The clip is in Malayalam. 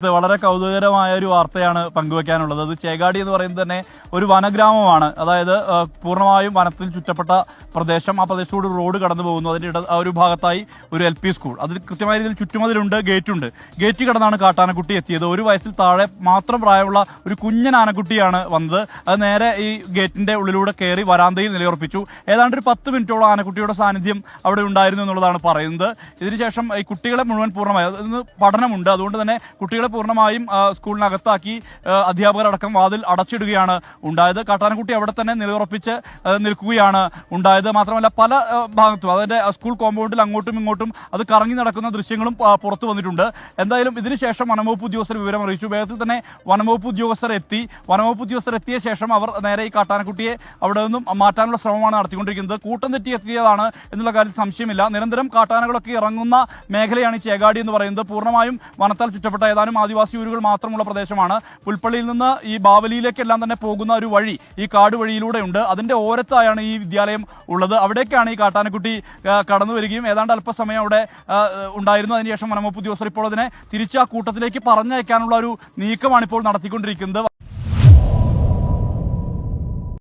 ഇത് വളരെ കൗതുകകരമായ ഒരു വാർത്തയാണ് പങ്കുവെക്കാനുള്ളത്. അത് ചേകാടി എന്ന് പറയുന്നത് തന്നെ ഒരു വനഗ്രാമമാണ്. അതായത് പൂർണ്ണമായും വനത്തിൽ ചുറ്റപ്പെട്ട പ്രദേശം. ആ പ്രദേശത്തോട് റോഡ് കടന്നു പോകുന്നു. അതിന്റെ ഒരു ഭാഗത്തായി ഒരു LP സ്കൂൾ. അതിൽ കൃത്യമായ രീതിയിൽ ചുറ്റുമതിലുണ്ട്, ഗേറ്റുണ്ട്. ഗേറ്റ് കടന്നാണ് കാട്ടാനക്കുട്ടി എത്തിയത്. 1 വയസ്സിൽ താഴെ മാത്രം പ്രായമുള്ള ഒരു കുഞ്ഞൻ ആനക്കുട്ടിയാണ് വന്നത്. അത് നേരെ ഈ ഗേറ്റിന്റെ ഉള്ളിലൂടെ കയറി വരാന്തയിൽ നിലയുറപ്പിച്ചു. ഏതാണ്ട് ഒരു 10 മിനിറ്റോളം ആനക്കുട്ടിയുടെ സാന്നിധ്യം അവിടെ ഉണ്ടായിരുന്നു എന്നുള്ളതാണ് പറയുന്നത്. ഇതിനുശേഷം ഈ കുട്ടികളെ മുഴുവൻ പൂർണ്ണമായി പഠനമുണ്ട്. അതുകൊണ്ട് തന്നെ കുട്ടികളെ പൂർണ്ണമായും സ്കൂളിനകത്താക്കി അധ്യാപകരടക്കം വാതിൽ അടച്ചിടുകയാണ് ഉണ്ടായത്. കാട്ടാനക്കുട്ടി അവിടെ തന്നെ നിലയുറപ്പിച്ച് നിൽക്കുകയാണ് ഉണ്ടായത്. മാത്രമല്ല പല ഭാഗത്തും അതിന്റെ സ്കൂൾ കോമ്പൗണ്ടിൽ അങ്ങോട്ടും ഇങ്ങോട്ടും അത് കറങ്ങി നടക്കുന്ന ദൃശ്യങ്ങളും പുറത്തു വന്നിട്ടുണ്ട്. എന്തായാലും ഇതിനുശേഷം വനംവകുപ്പ് ഉദ്യോഗസ്ഥർ വിവരം അറിയിച്ചു. വേഗത്തിൽ തന്നെ വനംവകുപ്പ് ഉദ്യോഗസ്ഥർ എത്തി. വനംവകുപ്പ് ഉദ്യോഗസ്ഥർ എത്തിയ ശേഷം അവർ നേരെ ഈ കാട്ടാനക്കുട്ടിയെ അവിടെ നിന്നും മാറ്റാനുള്ള ശ്രമമാണ് നടത്തിക്കൊണ്ടിരിക്കുന്നത്. കൂട്ടം തെറ്റി എത്തിയതാണ് എന്നുള്ള കാര്യത്തിൽ സംശയമില്ല. നിരന്തരം കാട്ടാനകളൊക്കെ ഇറങ്ങുന്ന മേഖലയാണ് ഈ ചേകാടി എന്ന് പറയുന്നത്. പൂർണ്ണമായും വനത്താൽ ചുറ്റപ്പെട്ട ഏതാനും ആദിവാസി ഊരുകൾ മാത്രമുള്ള പ്രദേശമാണ്. പുൽപ്പള്ളിയിൽ നിന്ന് ഈ ബാവലിയിലേക്കെല്ലാം തന്നെ പോകുന്ന ഒരു വഴി ഈ കാട് വഴിയിലൂടെ ഉണ്ട്. അതിന്റെ ഓരത്തായാണ് ഈ വിദ്യാലയം ഉള്ളത്. അവിടേക്കാണ് ഈ കാട്ടാനക്കുട്ടി കടന്നു വരികയും ഏതാണ്ട് അല്പസമയം അവിടെ ഉണ്ടായിരുന്നു. അതിനുശേഷം വനംവകുപ്പ് ഉദ്യോഗസ്ഥർ ഇപ്പോൾ അതിനെ തിരിച്ച് ആ കൂട്ടത്തിലേക്ക് പറഞ്ഞയക്കാനുള്ള ഒരു നീക്കമാണ് ഇപ്പോൾ നടത്തിക്കൊണ്ടിരിക്കുന്നത്.